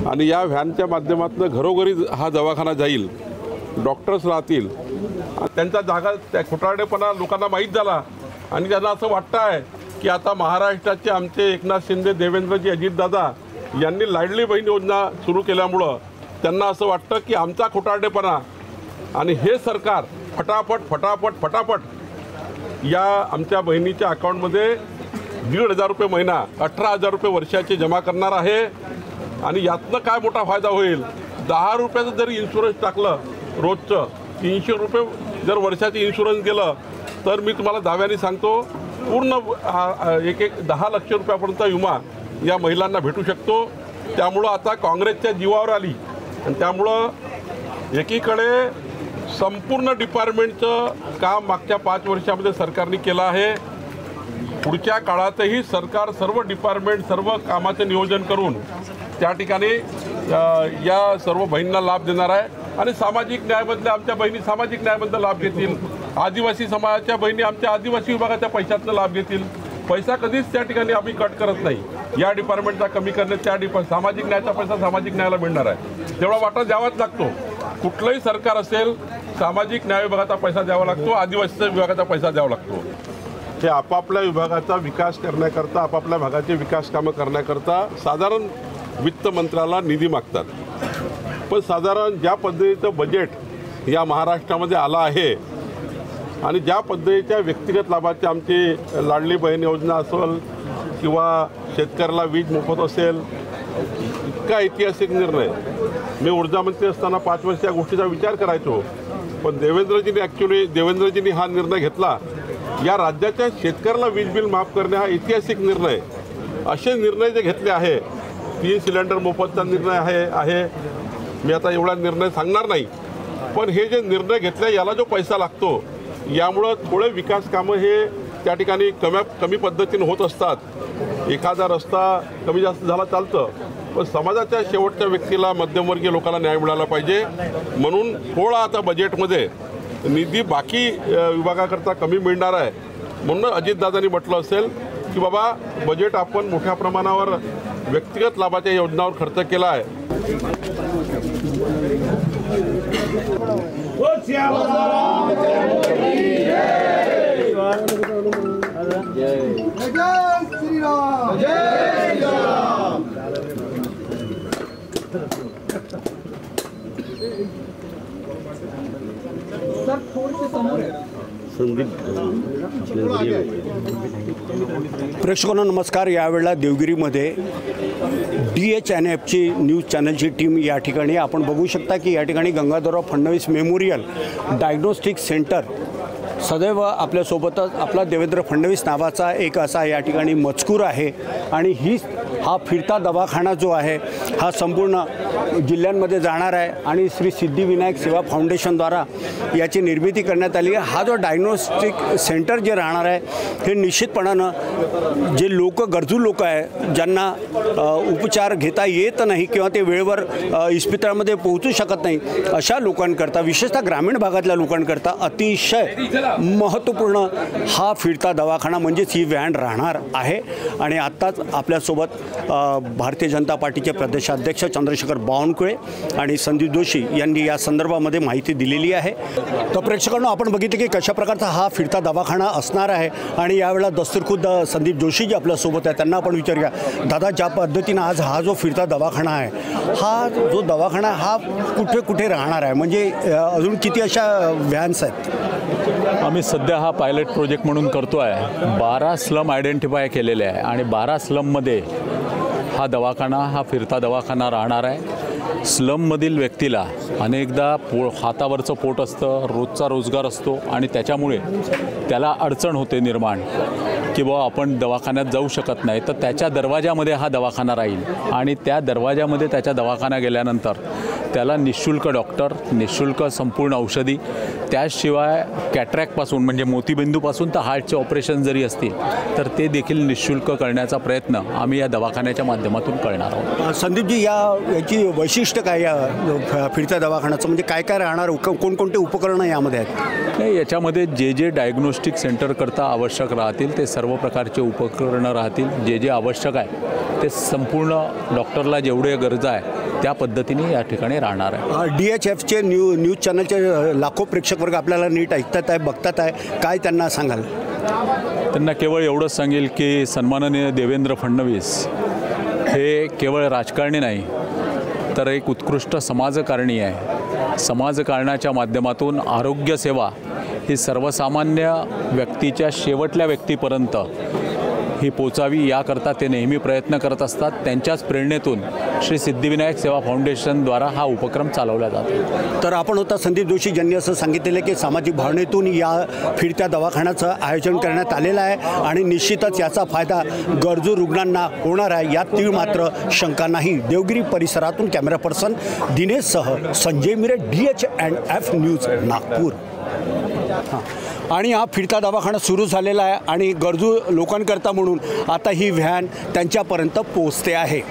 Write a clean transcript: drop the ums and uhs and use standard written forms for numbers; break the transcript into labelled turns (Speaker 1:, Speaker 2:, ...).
Speaker 1: आणि या व्हॅनच्या माध्यमातून घरोघरी हा दवाखाना जाईल, डॉक्टर्स राहतील। त्यांचा जागा त्या खोटारडेपणा लोकांना माहीत झाला आणि त्यांना असं वाटतं आहे की आता महाराष्ट्राचे आमचे एकनाथ शिंदे, देवेंद्रजी, अजितदादा यांनी लाडली बहीण योजना सुरू केल्यामुळं त्यांना असं वाटतं की आमचा खोटारडेपणा आणि हे सरकार फटाफट या आमच्या बहिणीच्या अकाउंटमध्ये 1,500 रुपये महिना, 18,000 रुपये वर्षाचे जमा करणार आहे। आणि यातनं काय मोठा फायदा होईल, 10 रुपयाचं जरी इन्शुरन्स टाकलं रोजचं, 300 रुपये जर वर्षाचे इन्शुरन्स गेलं तर मी तुम्हाला दाव्याने सांगतो पूर्ण 10 लाख रुपयापर्यंत विमा या महिलांना भेटू शकतो। त्यामुळं आता काँग्रेसच्या जीवावर आली आणि त्यामुळं एकीकडे संपूर्ण डिपार्टमेंटचं काम मागच्या 5 वर्षामध्ये सरकारने केलं आहे। पुढच्या काळातही सरकार सर्व डिपार्टमेंट, सर्व कामाचं नियोजन करून त्या ठिकाणी या सर्व बहिणींना लाभ देणार आहे। आणि सामाजिक न्यायामधल्या आमच्या बहिणी सामाजिक न्यायामधला लाभ घेतील, आदिवासी समाजाच्या बहिणी आमच्या आदिवासी विभागाच्या पैशातनं लाभ घेतील। पैसा कधीच त्या ठिकाणी आम्ही कट करत नाही, या डिपार्टमेंटचा कमी करण्यात सामाजिक न्यायाचा पैसा सामाजिक न्यायाला मिळणार आहे, तेवढा वाटा द्यावाच लागतो। कुठलंही सरकार असेल, सामाजिक न्याय विभागाचा पैसा द्यावा लागतो, आदिवासी विभागाचा पैसा द्यावा लागतो। हे आपापल्या विभागाचा विकास करण्याकरता, आपापल्या भागाचे विकास कामं करण्याकरता साधारण वित्त मंत्र्याला निधी मागतात, पण साधारण ज्या पद्धतीचं बजेट या महाराष्ट्रामध्ये आलं आहे आणि ज्या पद्धतीच्या व्यक्तिगत लाभाचे आमची लाडली बहीण योजना असेल किंवा शेतकऱ्याला वीज मोफत असेल, इतका ऐतिहासिक निर्णय मी ऊर्जा मंत्री असताना 5 वर्ष या गोष्टीचा विचार करायचो, पण देवेंद्रजींनी हा निर्णय घेतला। या राज्याच्या शेतकऱ्याला वीज बिल माफ करणे हा ऐतिहासिक निर्णय, असे निर्णय जे घेतले आहे, 3 सिलेंडर मोफतचा निर्णय आहे। मी आता एवढा निर्णय सांगणार नाही, पण हे जे निर्णय घेतले याला जो पैसा लागतो, यामुळं थोडे विकास कामं हे त्या ठिकाणी कमी पद्धतीने होत असतात। एखादा रस्ता कमी जास्त झाला चालतं, पण समाजाच्या शेवटच्या व्यक्तीला, मध्यमवर्गीय लोकांना न्याय मिळाला पाहिजे, म्हणून थोडा आता बजेटमध्ये निधी बाकी विभागाकरता कमी मिळणार आहे। म्हणून अजितदादांनी म्हटलं असेल की बाबा बजेट आपण मोठ्या प्रमाणावर व्यक्तिगत लाभाच्या योजनांवर खर्च केला आहे।
Speaker 2: प्रेक्षकांना नमस्कार। यावेळेला देवगिरीमध्ये DHNFची न्यूज चॅनलची टीम या ठिकाणी आपण बघू शकता की या ठिकाणी Gangadharrao Fadnavis memorial diagnostic centre सदैव आपल्यासोबतच आपला देवेंद्र फडणवीस नावाचा एक असा या ठिकाणी मजकूर आहे आणि हा फिरता दवाखाना जो आहे हा संपूर्ण जिल्ह्यांमध्ये जाणार आहे आणि श्री सिद्धिविनायक सेवा फाउंडेशनद्वारा याची निर्मिती करण्यात आली आहे। हा जो डायग्नोस्टिक सेंटर जे राहणार आहे हे निश्चितपणानं जे गरजू लोक आहे, ज्यांना उपचार घेता येत नाही किंवा ते वेळेवर इस्पितळामध्ये पोहोचू शकत नाही, अशा लोकांकरता, विशेषतः ग्रामीण भागातल्या लोकांकरता अतिशय महत्त्वपूर्ण हा फिरता दवाखाना म्हणजेच ही व्हॅन राहणार आहे। आणि आत्ताच आपल्यासोबत भारतीय जनता पार्टीचे प्रदेशाध्यक्ष चंद्रशेखर बावनकुळे आणि संदीप जोशी यांनी या संदर्भामध्ये माहिती दिलेली आहे। तर प्रेक्षकांनो, आपण बघितलं की कशा प्रकारचा हा फिरता दवाखाना असणार आहे आणि यावेळेला दस्तूरखुद्द संदीप जोशी जे आपल्यासोबत आहे त्यांना आपण विचारूया, दादा ज्या पद्धतीनं आज हा जो फिरता दवाखाना आहे, हा जो दवाखाना हा कुठे कुठे राहणार आहे, म्हणजे अजून किती अशा व्हॅन्स आहेत?
Speaker 3: आम्ही सध्या हा पायलट प्रोजेक्ट म्हणून करतो आहे। 12 स्लम आयडेंटिफाय केलेले आहे आणि 12 स्लममध्ये हा फिरता दवाखाना राहणार आहे। स्लममधील व्यक्तीला अनेकदा हातावरचं पोट असतं, रोजचा रोजगार असतो आणि त्याच्यामुळे त्याला अडचण होते निर्माण की बुवा आपण दवाखान्यात जाऊ शकत नाही, तर त्याच्या दरवाजामध्ये हा दवाखाना राहील आणि त्या दरवाजामध्ये त्याच्या दवाखाना गेल्यानंतर त्याला निःशुल्क डॉक्टर, निःशुल्क संपूर्ण औषधी, त्याशिवाय कॅटरॅक्टपासून म्हणजे मोतीबिंदूपासून तर हार्टचे ऑपरेशन जरी असतील तर ते देखील निःशुल्क करण्याचा प्रयत्न आम्ही या दवाखान्याच्या माध्यमातून करणार आहोत.
Speaker 2: संदीपजी, याची वैशिष्ट्य काय या फिरत्या दवाखान्याचं, म्हणजे काय काय राहणार, कोणकोणते उपकरणं यामध्ये आहेत?
Speaker 3: नाही, याच्यामध्ये जे जे डायग्नोस्टिक सेंटरकरता आवश्यक राहतील ते सर्व प्रकारचे उपकरणं राहतील. जे जे आवश्यक आहे ते संपूर्ण डॉक्टरला जेवढे गरजा आहे त्या पद्धतीने या ठिकाणी राहणार आहे.
Speaker 2: DHFचे न्यूज चॅनलचे लाखो प्रेक्षक वर्ग आपल्याला नीट ऐकतात आहे, बघतात आहे, काय त्यांना सांगाल?
Speaker 3: त्यांना केवळ एवढंच सांगेल की सन्माननीय देवेंद्र फडणवीस हे केवळ राजकारणी नाही तर एक उत्कृष्ट समाजकारणी आहे. समाजकारणाच्या माध्यमातून आरोग्यसेवा ही सर्वसामान्य व्यक्तीच्या शेवटल्या व्यक्तीपर्यंत ही पोचावी याकरता ते नेहमी प्रयत्न करत असतात. त्यांच्याच प्रेरणेतून श्री सिद्धिविनायक सेवा फाउंडेशनद्वारा हा उपक्रम चालवला जातो.
Speaker 2: तर आपण होता संदीप जोशी ज्यांनी असं सांगितलेलं की सामाजिक भावनेतून या फिरत्या दवाखान्याचं आयोजन करण्यात आलेलं आहे आणि निश्चितच याचा फायदा गरजू रुग्णांना होणार आहे, यात तीळ मात्र शंका नाही. देवगिरी परिसरातून कॅमेरा पर्सन दिनेशसह संजय मिरे, DH&F न्यूज, नागपूर. आणि हा फिरता दवाखाना सुरू झालेला आहे आणि गरजू लोकांकरता म्हणून आता ही व्हॅन त्यांच्यापर्यंत पोहोचते आहे.